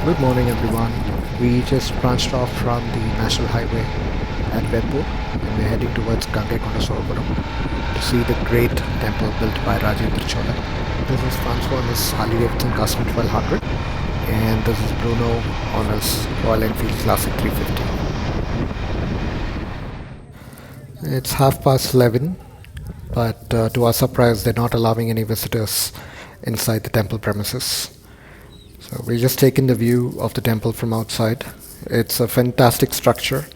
Good morning, everyone. We just branched off from the National Highway at Vedpur and we're heading towards Gangaikonda Sorapuram to see the great temple built by Rajendra Chola. This is Francois' Harley Davidson Custom 1200 and this is Bruno on his Royal Enfield Classic 350. It's half past 11, but to our surprise, they're not allowing any visitors inside the temple premises. So we're just taking the view of the temple from outside. It's a fantastic structure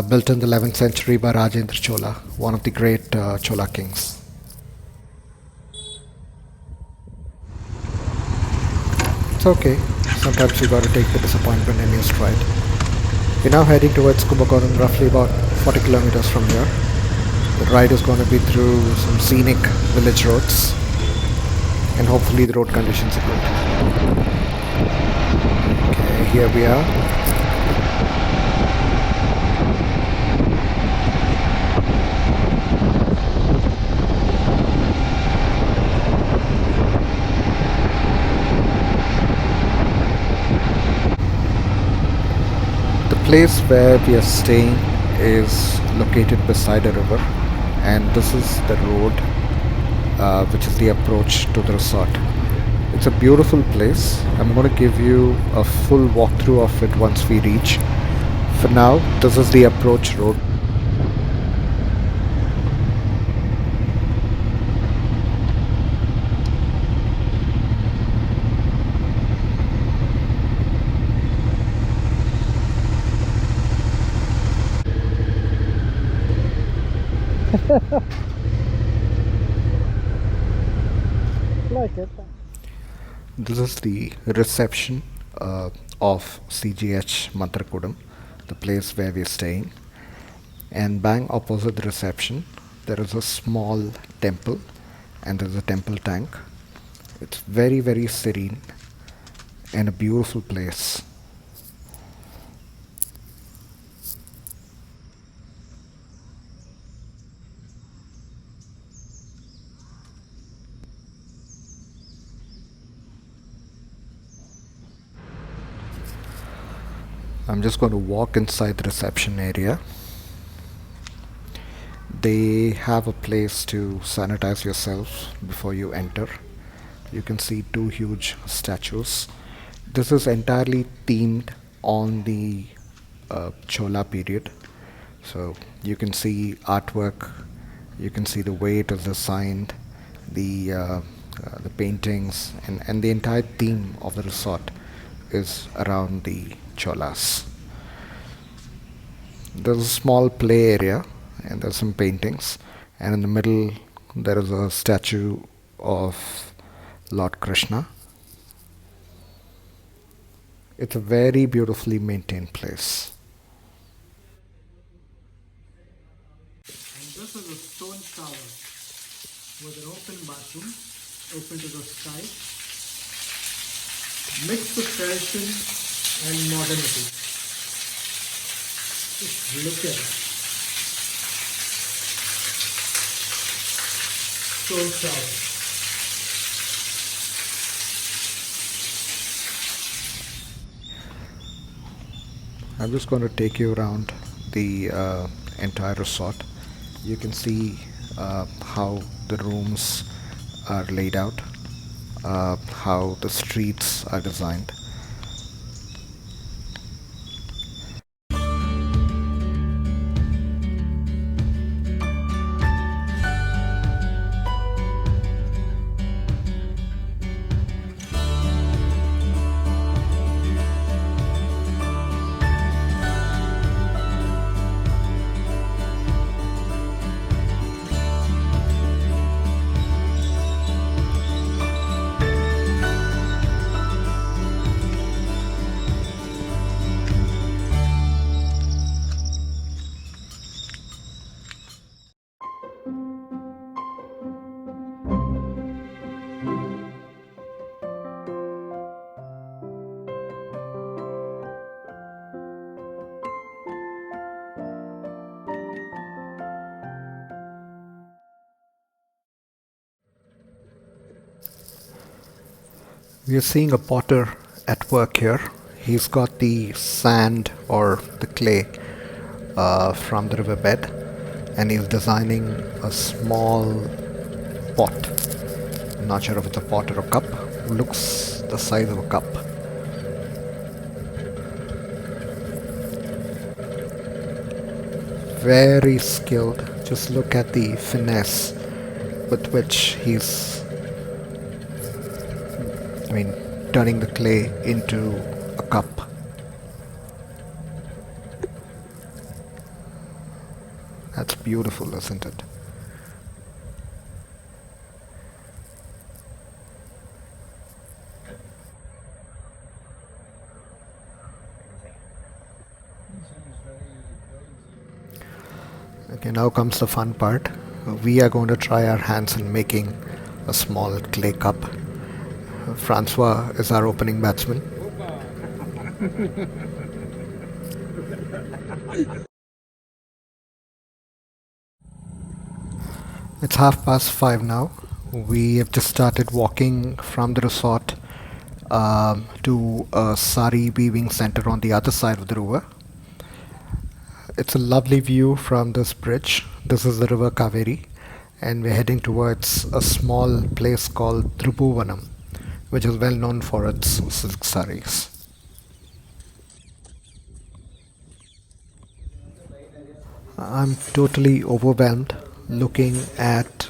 built in the 11th century by Rajendra Chola, one of the great Chola kings. It's okay. Sometimes you gotta take the disappointment in your stride. We're now heading towards Kumbakonam, roughly about 40 kilometers from here. The ride is going to be through some scenic village roads, and hopefully the road conditions are good. Okay, here we are. The place where we are staying is located beside a river, and this is the road which is the approach to the resort. It's a beautiful place. I'm going to give you a full walkthrough of it once we reach. For now, this is the approach road. Like it. This is the reception of CGH Mantrakudam, the place where we're staying. And bang opposite the reception, there is a small temple and there's a temple tank. It's very, very serene and a beautiful place. I'm just going to walk inside the reception area. They have a place to sanitize yourself before you enter. You can see two huge statues. This is entirely themed on the Chola period. So you can see artwork, you can see the way it is designed, the paintings, and the entire theme of the resort is around the Cholas. There's a small play area and there's some paintings, and in the middle there is a statue of Lord Krishna. It's a very beautifully maintained place. And this is a stone tower with an open bathroom, open to the sky, mix of tradition and modernity. Just look at it. Stone tower. I'm just going to take you around the entire resort. You can see how the rooms are laid out, how the streets are designed. We are seeing a potter at work here. He's got the sand or the clay from the riverbed, and he's designing a small pot. I'm not sure if it's a pot or a cup. Looks the size of a cup. Very skilled. Just look at the finesse with which he's, I mean, turning the clay into a cup. That's beautiful, isn't it? Okay, now comes the fun part. We are going to try our hands in making a small clay cup. Francois is our opening batsman. It's 5:30 now. We have just started walking from the resort to a sari weaving center on the other side of the river. It's a lovely view from this bridge. This is the river Kaveri, and we're heading towards a small place called Tribhuvanam, which is well known for its silk sarees. I'm totally overwhelmed looking at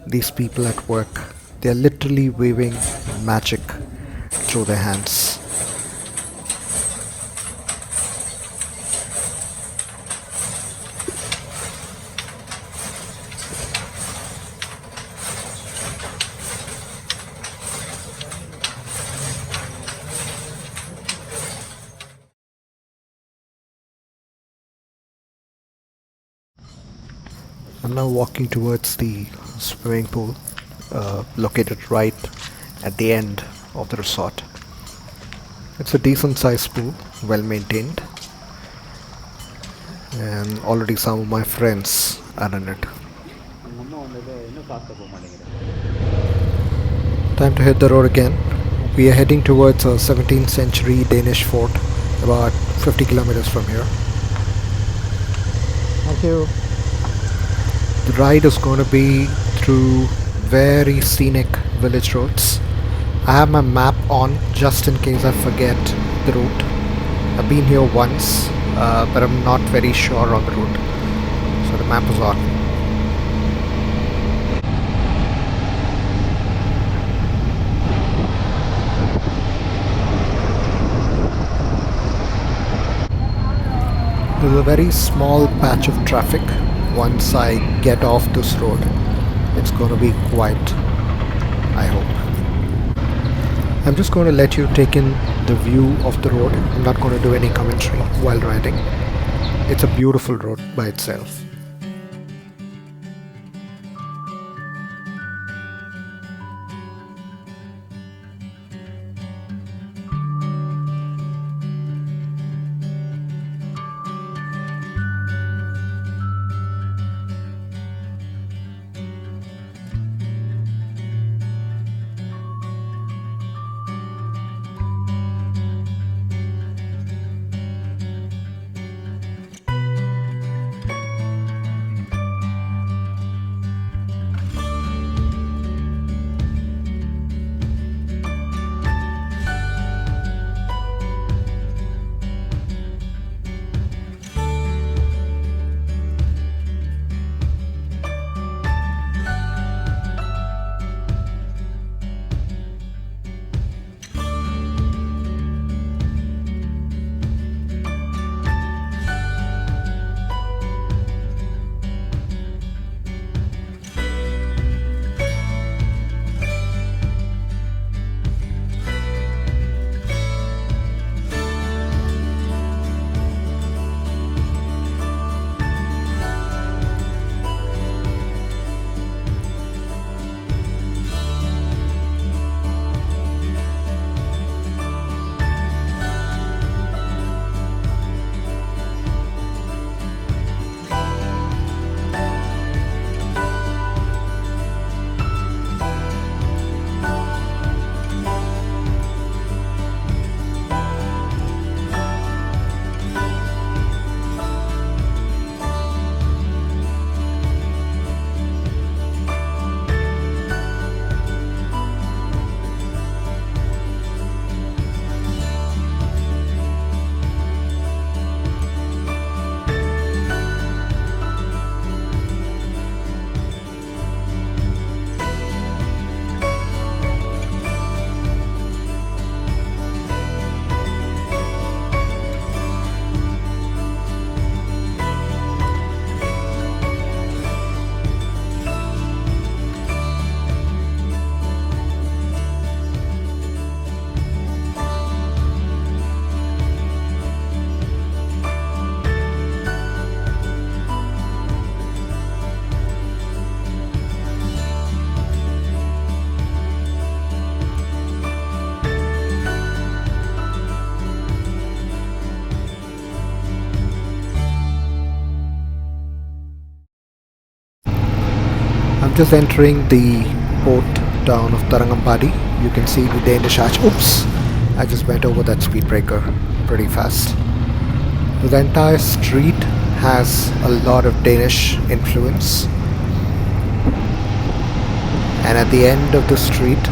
these people at work. They're literally weaving magic through their hands. I'm now walking towards the swimming pool, located right at the end of the resort. It's a decent sized pool, well maintained, and already some of my friends are in it. Time to hit the road again. We are heading towards a 17th century Danish fort, about 50 kilometers from here. Thank you. The ride is going to be through very scenic village roads. I have my map on just in case I forget the route. I've been here once, but I'm not very sure on the route. So the map is on. There's a very small patch of traffic. Once I get off this road, it's going to be quiet, I hope. I'm just going to let you take in the view of the road. I'm not going to do any commentary while riding. It's a beautiful road by itself. Just entering the port town of Tarangambadi, you can see the Danish arch. Oops! I just went over that speed breaker pretty fast. The entire street has a lot of Danish influence. And at the end of the street,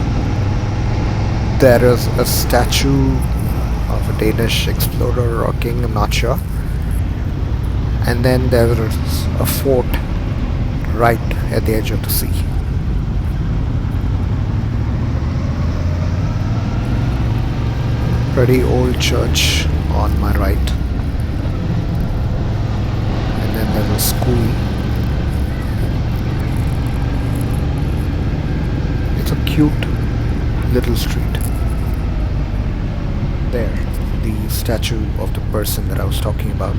there is a statue of a Danish explorer or king, I'm not sure. And then there is a fort right at the edge of the sea. Pretty old church on my right. And then there's a school. It's a cute little street. There, the statue of the person that I was talking about.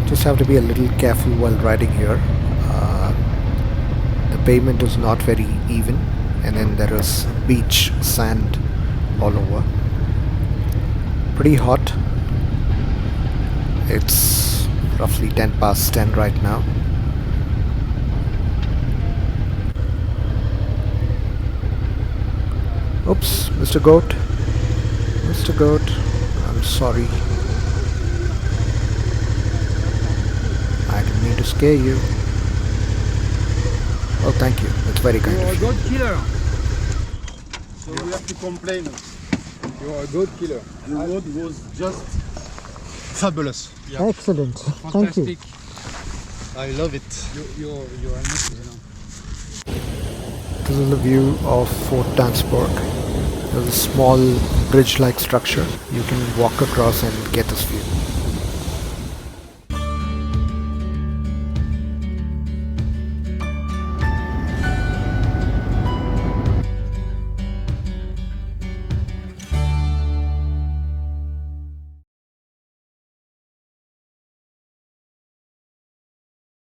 Just have to be a little careful while riding here. The pavement is not very even, and then there is beach sand all over. Pretty hot. It's roughly 10 past 10 right now. Oops, Mr. Goat. Mr. Goat, I'm sorry. I didn't mean to scare you. Oh, thank you. That's very kind of you. You're a goat killer. So we have to complain. You're a goat killer. Your goat was just fabulous. Yeah. Excellent. Fantastic. Thank you. I love it. Your helmet is enough. This is the view of Fort Tansburg. There's a small bridge-like structure. You can walk across and get this view.